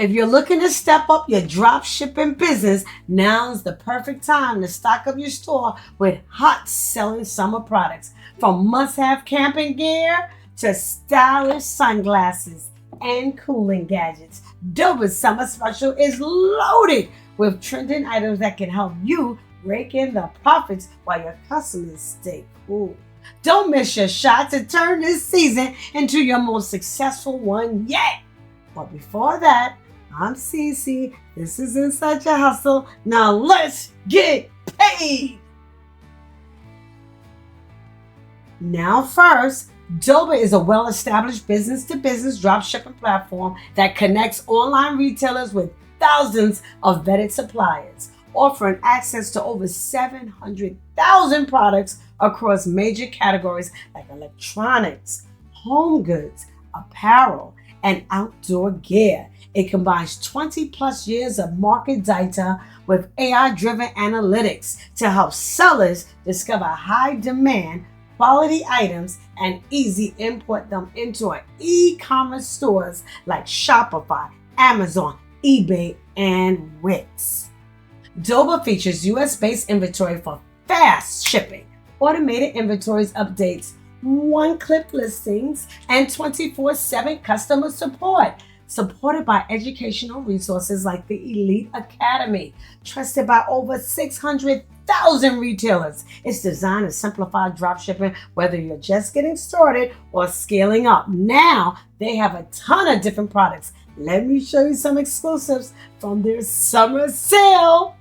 If you're looking to step up your drop shipping business, now's the perfect time to stock up your store with hot selling summer products. From must-have camping gear to stylish sunglasses and cooling gadgets, Doba's summer special is loaded with trending items that can help you rake in the profits while your customers stay cool. Don't miss your shot to turn this season into your most successful one yet. But before that, I'm Cece. This is Inside Your Hustle. Now let's get paid. Now first, Doba is a well-established business-to-business dropshipping platform that connects online retailers with thousands of vetted suppliers, offering access to over 700,000 products across major categories like electronics, home goods, apparel, and outdoor gear. It combines 20 plus years of market data with AI-driven analytics to help sellers discover high demand, quality items, and easy import them into our e-commerce stores like Shopify, Amazon, eBay, and Wix. Doba features US-based inventory for fast shipping, automated inventories updates, one-click listings, and 24/7 customer support, supported by educational resources like the Elite Academy, trusted by over 600,000 retailers. It's designed to simplify dropshipping, whether you're just getting started or scaling up. Now, they have a ton of different products. Let me show you some exclusives from their summer sale.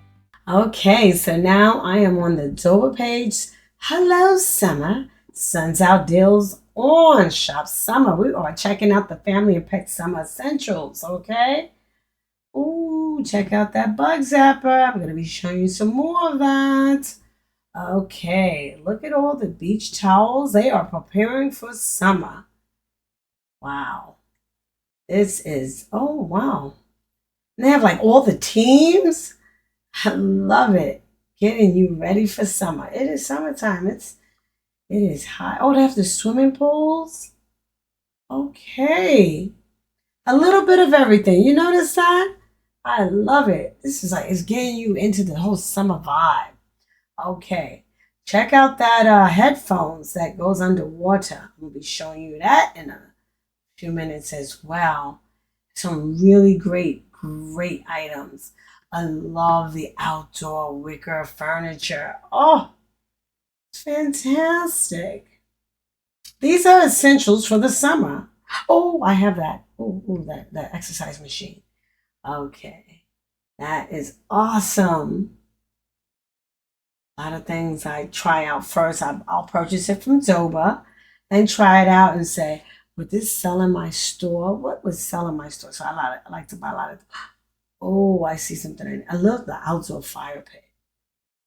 Okay, so now I am on the Doba page. Hello, summer. Sun's out deals on Shop Summer. We are checking out the family and pet summer essentials, okay? Ooh, check out that bug zapper. I'm going to be showing you some more of that. Okay, look at all the beach towels. They are preparing for summer. Wow. This is, oh, wow. And they have like all the teams. I love it. Getting you ready for summer. It is summertime. It is hot. Oh, they have the swimming pools. Okay. A little bit of everything. You notice that? I love it. This is like, it's getting you into the whole summer vibe. Okay. Check out that headphones that goes underwater. I'm going to be showing you that in a few minutes as well. Some really great items. I love the outdoor wicker furniture. Oh, it's fantastic. These are essentials for the summer. Oh, I have that. Oh, that exercise machine. Okay. That is awesome. A lot of things I try out first. I'll purchase it from Doba and try it out and say, would this sell in my store? What would sell in my store? So I like to buy a lot of. Oh, I see something. I love the outdoor fire pit.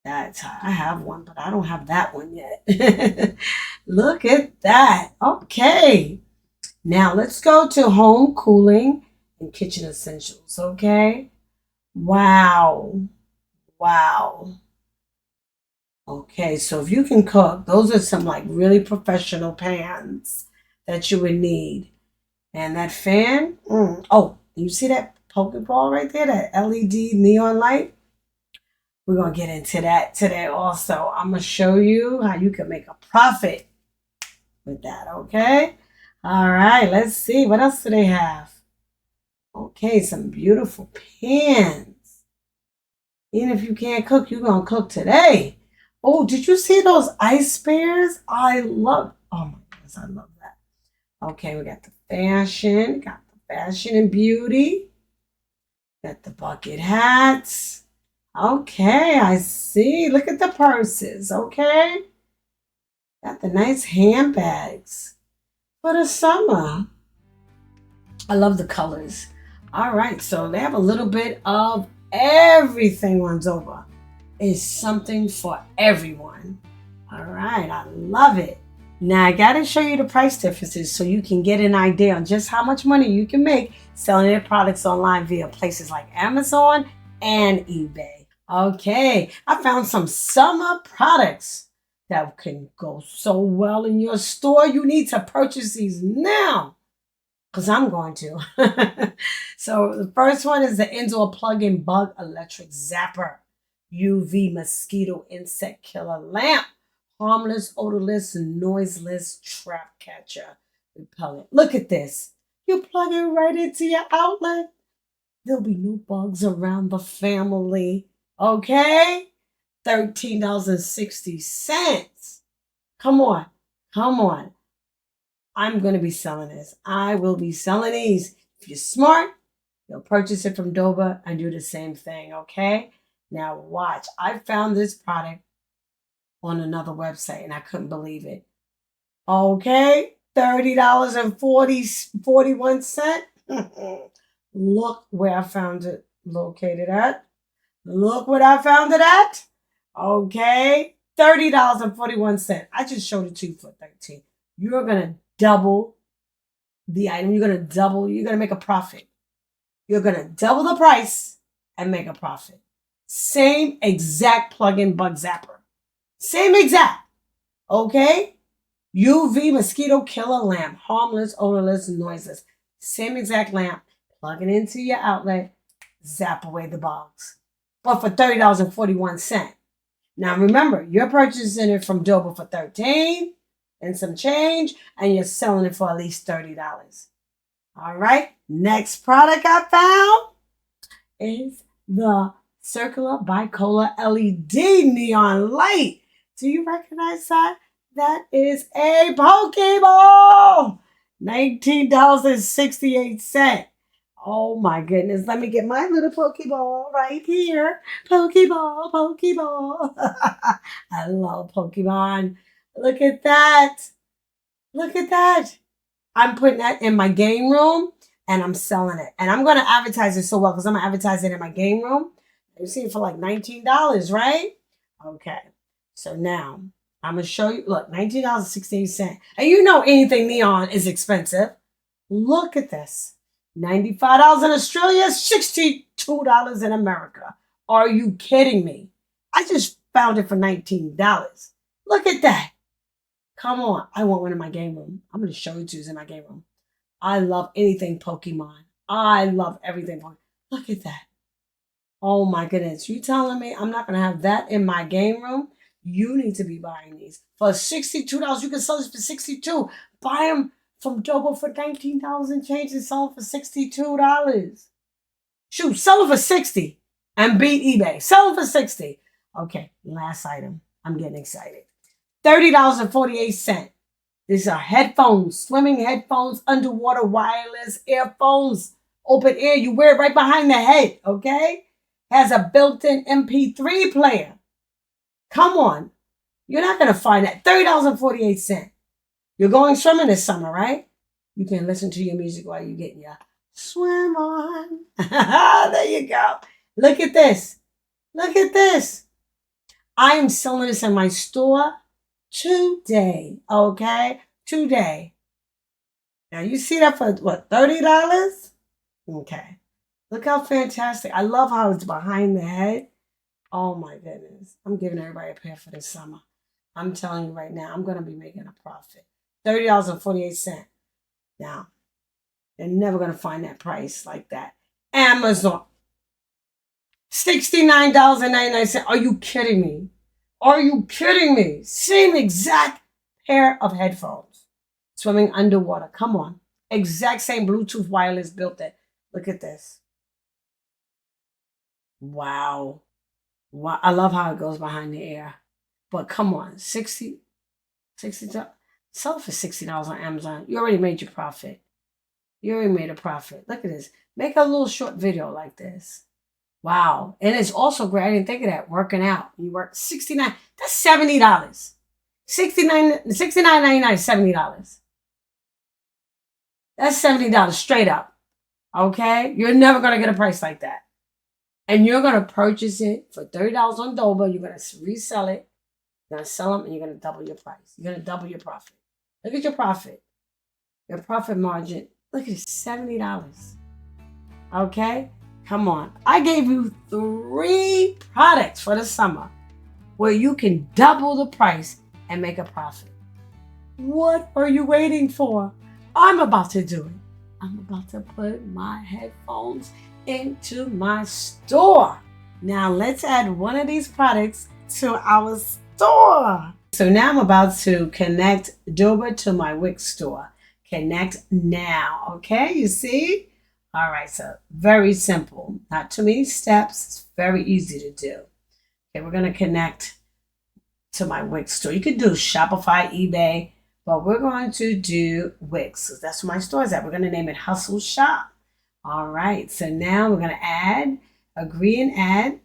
I have one, but I don't have that one yet. Look at that. Okay. Now let's go to home cooling and kitchen essentials. Okay. Wow. Wow. Okay. So if you can cook, those are some like really professional pans that you would need. And that fan. Oh, you see that Pokeball right there, that LED neon light? We're going to get into that today also. I'm going to show you how you can make a profit with that, okay? All right, let's see. What else do they have? Okay, some beautiful pans. Even if you can't cook, you're going to cook today. Oh, did you see those ice spears? Oh my goodness, I love that. Okay, we got the fashion and beauty. Got the bucket hats. Okay, I see. Look at the purses, okay? Got the nice handbags for the summer. I love the colors. All right, so they have a little bit of everything on Doba. It's something for everyone. All right, I love it. Now, I got to show you the price differences so you can get an idea on just how much money you can make selling their products online via places like Amazon and eBay. Okay, I found some summer products that can go so well in your store. You need to purchase these now. because I'm going to. So the first one is the indoor plug-in bug electric zapper, UV mosquito insect killer lamp, harmless, odorless, noiseless trap catcher repellent. Look at this. You plug it right into your outlet. There'll be no bugs around the family. Okay? $13.60. Come on. Come on. I'm going to be selling this. I will be selling these. If you're smart, you'll purchase it from Doba and do the same thing, okay? Now watch. I found this product on another website and I couldn't believe it. Okay? $30.41. Look where I found it located at. Look what I found it at. Okay? $30.41. I just showed it to you for $13. You're going to double the item. You're going to make a profit. You're going to double the price and make a profit. Same exact plug-in bug zapper. Same exact. Okay? UV mosquito killer lamp. Harmless, odorless, noiseless. Same exact lamp. Plug it into your outlet. Zap away the bugs. But for $30.41. Now remember, you're purchasing it from Doba for $13 and some change, and you're selling it for at least $30. All right. Next product I found is the circular bicolor LED neon light. Do you recognize that? That is a Pokeball. $19.68. Oh my goodness. Let me get my little Pokeball right here. Pokeball, Pokeball. I love Pokemon. Look at that. Look at that. I'm putting that in my game room and I'm selling it. And I'm going to advertise it so well because I'm going to advertise it in my game room. You see it for like $19, right? Okay. So now I'm going to show you. Look, $19.68. And you know anything neon is expensive. Look at this. $95 in Australia, $62 in America. Are you kidding me? I just found it for $19. Look at that. Come on. I want one in my game room. I'm going to show you two in my game room. I love anything Pokemon. I love everything Pokemon. Look at that. Oh my goodness. You telling me I'm not going to have that in my game room? You need to be buying these. For $62, you can sell this for $62. Buy them from Doba for $19 and change and sell them for $62. Shoot, sell them for $60 and beat eBay. Sell them for $60. Okay, last item. I'm getting excited. $30.48. These are headphones, swimming headphones, underwater wireless earphones, open ear. You wear it right behind the head, okay? Has a built-in MP3 player. Come on. You're not going to find that. $30.48. You're going swimming this summer, right? You can listen to your music while you're getting your swim on. There you go. Look at this. Look at this. I am selling this in my store today, okay? Today. Now, you see that for, what, $30? Okay. Look how fantastic. I love how it's behind the head. Oh, my goodness. I'm giving everybody a pair for this summer. I'm telling you right now, I'm going to be making a profit. $30.48. Now, they're never going to find that price like that. Amazon. $69.99. Are you kidding me? Are you kidding me? Same exact pair of headphones. Swimming underwater. Come on. Exact same Bluetooth wireless built in. Look at this. Wow. Wow. I love how it goes behind the ear. But come on. $60. Sell it for $60 on Amazon. You already made your profit. You already made a profit. Look at this. Make a little short video like this. Wow. And it's also great. I didn't think of that. Working out. You work $69. That's $70. $69.99, $70. That's $70 straight up. Okay? You're never going to get a price like that. And you're going to purchase it for $30 on Doba. You're going to resell it. You're going to sell them and you're going to double your price. You're going to double your profit. Look at your profit. Your profit margin. Look at it, $70. Okay? Come on. I gave you 3 products for the summer where you can double the price and make a profit. What are you waiting for? I'm about to do it. I'm about to put my headphones into my store. Now let's add one of these products to our store. So now I'm about to connect Doba to my Wix store. Connect now, okay? You see? All right, so very simple. Not too many steps. It's very easy to do. Okay, we're going to connect to my Wix store. You could do Shopify, eBay, but we're going to do Wix. So that's where my store is at. We're going to name it Hustle Shop. All right, so now we're going to add, agree and add.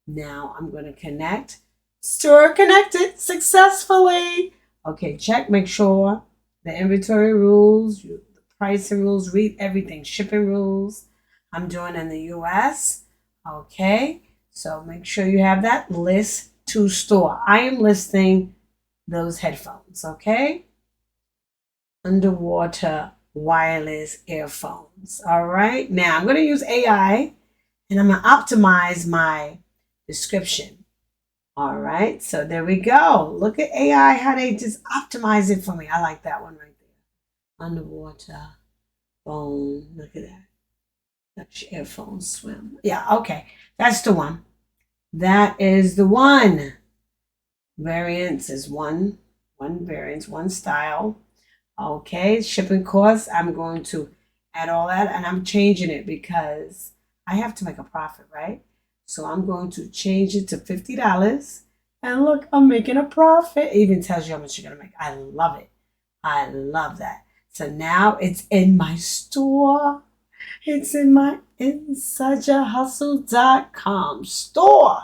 Now I'm going to connect. Store connected successfully. Okay, check, make sure the inventory rules, the pricing rules, read everything, shipping rules. I'm doing in the US. Okay, so make sure you have that list to store. I am listing those headphones, okay? Underwater wireless earphones. All right, now I'm going to use AI and I'm going to optimize my description. All right, so there we go. Look at AI, how they just optimize it for me. I like that one right there. Underwater phone. Look at that. Touch earphones, swim. Yeah, okay. That's the one. That is the one. Variants is one variance, one style. Okay, shipping costs. I'm going to add all that and I'm changing it because I have to make a profit, right? So I'm going to change it to $50. And look, I'm making a profit. It even tells you how much you're going to make. I love it. I love that. So now it's in my store. It's in my InsuchAHustle.com store.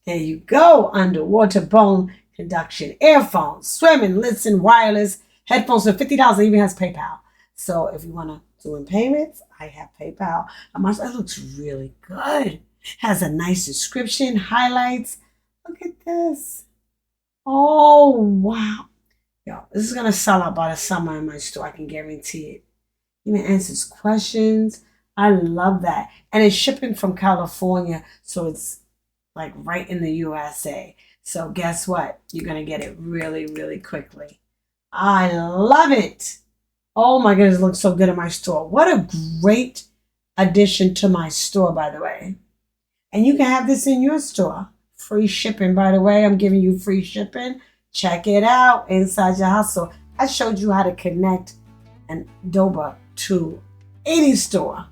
There you go. Underwater bone conduction, earphones, swimming, listen, wireless, headphones for $50. It even has PayPal. So if you want to do in payments, I have PayPal. It looks really good. Has a nice description, highlights. Look at this. Oh, wow. Yo, this is going to sell out by the summer in my store. I can guarantee it. Even answers questions. I love that. And it's shipping from California, so it's like right in the USA. So guess what? You're going to get it really, really quickly. I love it. Oh my goodness, it looks so good in my store. What a great addition to my store, by the way. And you can have this in your store. Free shipping, by the way. I'm giving you free shipping. Check it out inside your hustle. I showed you how to connect an Doba to any store.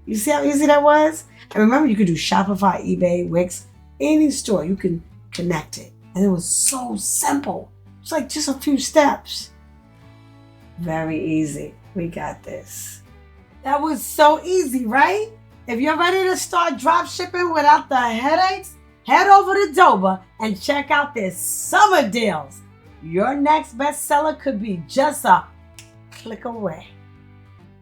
You see how easy that was? And remember, you could do Shopify, eBay, Wix, any store. You can connect it. And it was so simple. It's like just a few steps. Very easy. We got this. That was so easy, right? If you're ready to start drop shipping without the headaches, head over to Doba and check out their summer deals. Your next bestseller could be just a click away.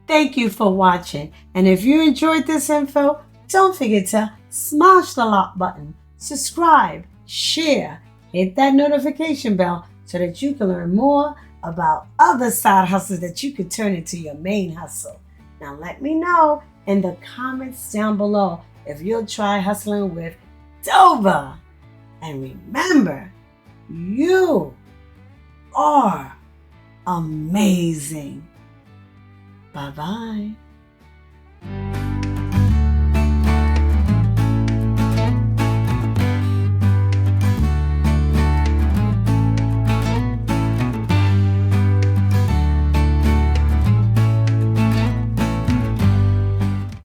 Thank you for watching. And if you enjoyed this info, don't forget to smash the like button, subscribe, share, hit that notification bell so that you can learn more about other side hustles that you could turn into your main hustle. Now let me know in the comments down below if you'll try hustling with Doba. And remember, you are amazing. Bye-bye.